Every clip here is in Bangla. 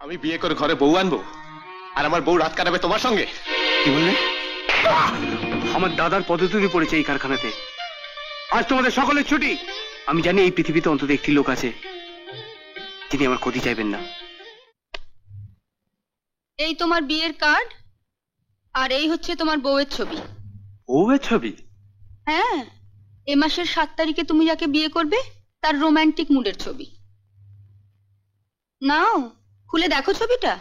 আমি বিয়ে করে ঘরে বউ আনবো আর আমার বউ রাত কাটাবে তোমার সঙ্গে? কি বললে? আমার দাদার পদতুলি পড়েছে এই কারখানাতে। আজ তোমাদের সকলের ছুটি। আমি জানি এই পৃথিবীতে অন্তত একটি লোক আছে যিনি আমার ক্ষতি চাইবেন না। এই তোমার বিয়ের কার্ড, আর এই হচ্ছে তোমার বউয়ের ছবি। বউয়ের ছবি? হ্যাঁ, এ মাসের 7 তারিখে তুমি যাকে বিয়ে করবে তার রোমান্টিক মুডের ছবি। নাও, খুলে দেখো ছবিটা।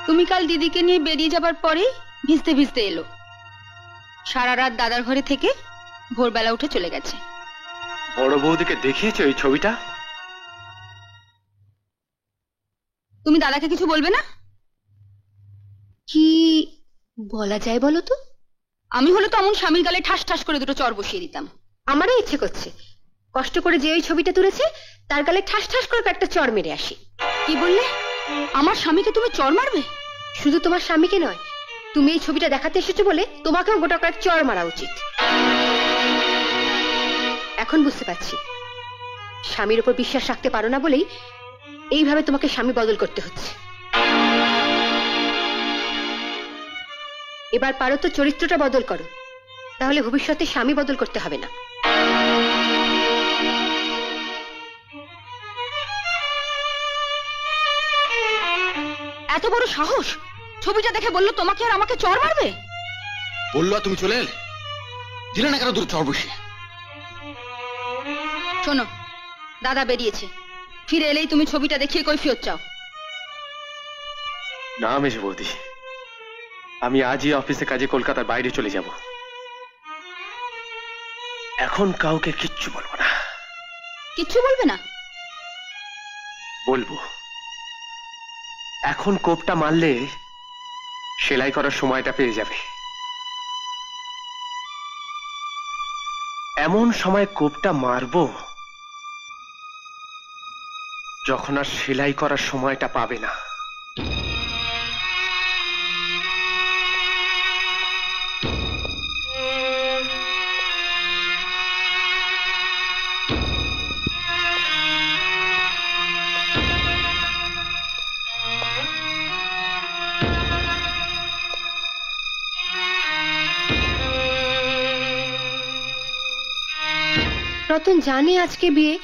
তুমি কাল দিদিকে নিয়ে বেরিয়ে যাবার পরেই ভিজতে ভিজতে এলো। সারা রাত দাদার ঘরে থেকে ভোরবেলা উঠে চলে গেছে। বড় বৌদিকে দেখিয়েছো এই ছবিটা? তুমি দাদাকে কিছু বলবে না? কি বলা যায় বলো তো? আমি হলে তো এমন স্বামীর গালে ঠাস ঠাস করে দুটো চড় বসিয়ে দিতাম। আমারও ইচ্ছে করছে কষ্ট করে যে ওই ছবিটা তুলেছে তার গালে ঠাস ঠাস করে একটা চড় মেরে আসি। কি বললে? আমার স্বামীকে তুমি চড় মারবে? শুধু তোমার স্বামীকে নয়, তুমি এই ছবিটা দেখাতে এসেছো বলে তোমাকেও গোটা কয়েক চড় মারা উচিত। এখন বুঝতে পারছি স্বামীর উপর বিশ্বাস রাখতে পারো না বলেই এইভাবে তোমাকে স্বামী বদল করতে হচ্ছে। এবার পারো তো চরিত্রটা বদল করো, তাহলে ভবিষ্যতে স্বামী বদল করতে হবে না। এত বড় সাহস! ছবিটা দেখে বললো তোমাকে আর আমাকে চড় মারবে। বললো তুমি চলে এলে, দিলে না কেন দুটো চড় বসিয়ে? শোনো, দাদা বেরিয়েছে, ফিরে এলেই তুমি ছবিটা দেখিয়ে কৈফিয়ত চাও। না মেজো বৌদি, আমি আজই অফিসে কাজে কলকাতার বাইরে চলে যাব। এখন কাউকে কিচ্ছু বলবো না। কিচ্ছু বলবে না? বলবো। এখন কোপটা মারলে সেলাই করার সময়টা পেয়ে যাবে। এমন সময় কোপটা মারবো যখন আর সেলাই করার সময়টা পাবে না। রতন জানে আজকে বিয়ে,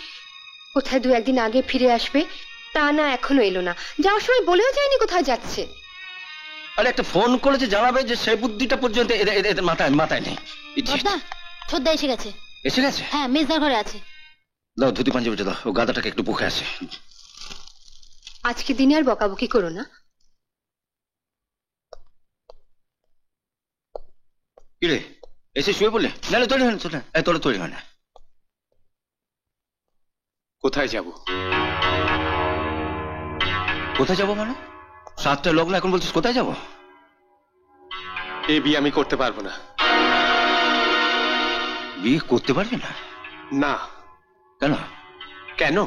কোথায় 2-1 দিন আগে ফিরে আসবে, তা না এখনো এলো না। যাওয়ার সময় বলেও যায়নি কোথায় যাচ্ছে। আরে একটা ফোন করেছে জানাবে, যে সেই বুদ্ধিটা পর্যন্ত এদের মাথায় নেই। ছোদ্দা এসে গেছে। এসে গেছে? হ্যাঁ, মেজদার ঘরে আছে। দাও ধুতি পাঞ্জাবিটা দাও, ও গাদাটাকে একটু বুকে আসে। আজকে দিনে আর বকাবকি করো না। কিরে এসে শুয়ে পড়লে? না তৈরি হয় না, তোরা তৈরি হয় না। কোথায় যাব? কোথায় যাবো মানে? 7টা লগ্ন, এখন বলছিস কোথায় যাবো? এই বিয়ে আমি করতে পারবো না। বিয়ে করতে পারবি না? না। কেন? কেন?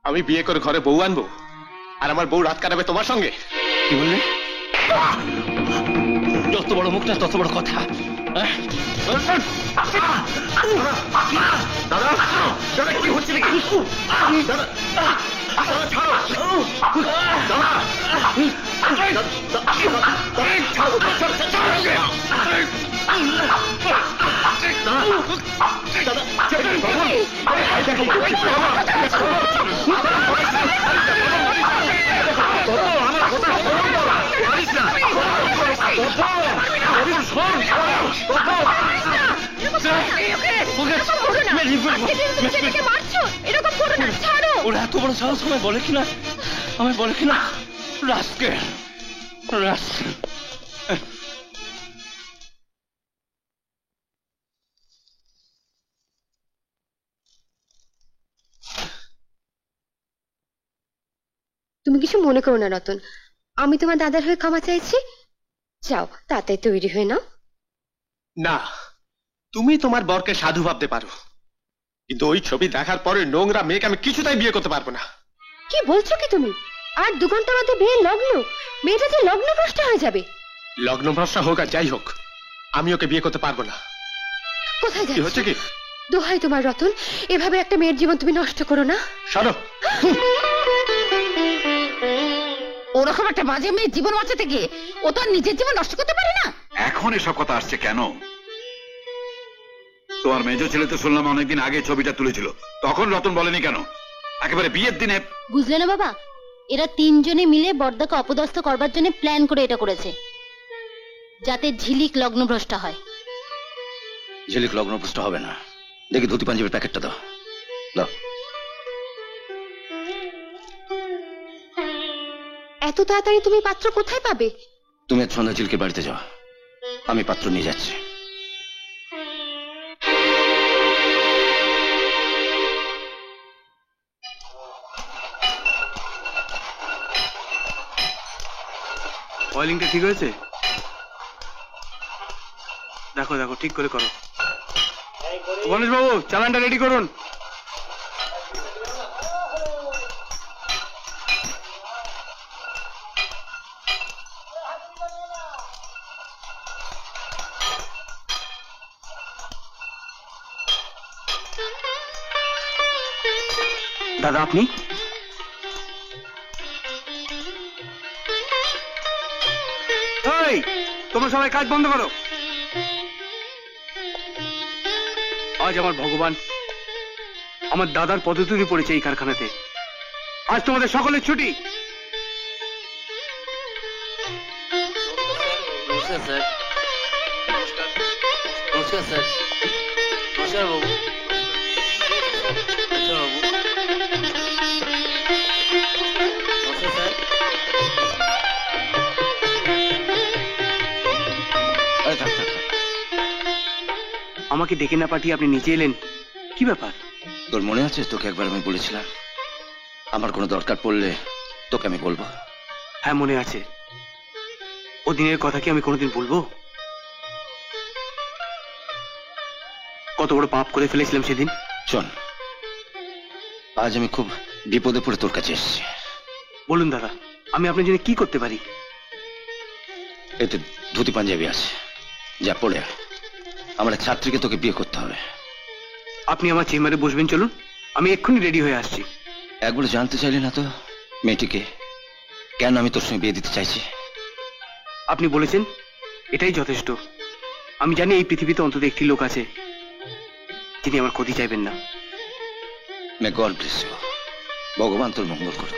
আমি বিয়ে করে ঘরে বউ আনবো আর আমার বউ রাত কাটাবে তোমার সঙ্গে? কি বললে? যত বড় মুখ না তত বড় কথা। দাদা, দাদা কি হচ্ছে নাকি? দাদা, দাদা ছাড়ো। দাদা, ওরা এত বড় সাহস আমায় বলে কিনা, রাস্কেল। তুমি কিছু মনে করো না রতন, আমি তোমার দাদার হয়ে ক্ষমা চাইছি। যাও তাড়াতাড়ি তৈরি হয়ে নাও। না, তুমি তোমার বরকে সাধু ভাবতে পারো, কিন্তু ওই ছবি দেখার পরে নোংরা মেয়েকে আমি কিছুতেই বিয়ে করতে পারবো না। কি বলছো কি তুমি? আর 2 ঘন্টা মধ্যে বিয়ে লগ্ন, মেয়েটা যে লগ্ন নষ্ট হয়ে যাবে। লগ্ন ভ্রষ্টা হোক আর যাই হোক, আমি ওকে বিয়ে করতে পারবো না। কোথায় কি যাচ্ছ? হচ্ছে কি? দোহাই তোমার রতন, এভাবে একটা মেয়ের জীবন তুমি নষ্ট করো না। সরো। ওরকম একটা বাজে মেয়ের জীবন বাঁচাতে গিয়ে ও তো আর নিজের জীবন নষ্ট করতে পারে না। এখন এসব কথা আসছে কেন? তোমার মেজ ছেলে তো শুনলাম অনেকদিন আগে ছবিটা তুলেছিল, তখন রতন বলেনি কেন? একেবারে বিয়ের দিনে। বুঝলে না বাবা, এরা 3 জনে মিলে বর্দাকে অপদস্থ করবার জন্য প্ল্যান করে এটা করেছে, যাতে ঝিলিক লগ্নভ্রষ্টা হয়। ঝিলিক লগ্নভ্রষ্ট হবে না। দেখি ধুতি পাঞ্জাবির প্যাকেটটা দাও, দাও। এত তাড়াতাড়ি তুমি পাত্র কোথায় পাবে? তুমি আজ সন্ধ্যা ঝিলিকের বাড়িতে যাও, আমি পাত্র নিয়ে যাচ্ছি। অয়েলিংটা ঠিক হয়েছে? দেখো দেখো ঠিক করে করো। গণেশ বাবু, চালানটা রেডি করুন। দাদা আপনি? এই, তোমরা সবাই কাজ বন্ধ করো। আজ আমার ভগবান, আমার দাদার পদতুলি পড়েছে এই কারখানাতে। আজ তোমাদের সকলের ছুটি। নমস্কার স্যার। নমস্কার স্যার। নমস্কার বাবু। নমস্কার বাবু। নমস্কার স্যার। আরে থাক থাক থাক। আমাকে ডেকে না পাঠিয়ে আপনি নিচে এলেন, কি ব্যাপার? তোর মনে আছে তোকে একবার আমি বলেছিলাম আমার কোনো দরকার পড়লে তোকে আমি বলবো? হ্যাঁ মনে আছে। ও দিনের কথা কি আমি কোনোদিন ভুলবো? কত বড় পাপ করে ফেলেছিলাম সেদিন। শোন, আজ আমি খুব বিপদে পড়ে তোর কাছে এসেছি। বলুন দাদা, আমি আপনার জন্য কি করতে পারি? এতে ধুতি পাঞ্জাবি আছে, যা পড়ে আয়। আমার এক ছাত্রীকে তোকে বিয়ে করতে হবে। আপনি আমার চেম্বারে বসবেন, চলুন, আমি এক্ষুনি রেডি হয়ে আসছি। একবার জানতে চাইলে না তো মেয়েটিকে কেন আমি তোর সঙ্গে বিয়ে দিতে চাইছি? আপনি বলেছেন, এটাই যথেষ্ট। আমি জানি এই পৃথিবীতে অন্তত একটি লোক আছে যিনি আমার ক্ষতি চাইবেন না। May God bless you. ভগবান তোর মঙ্গল করুন।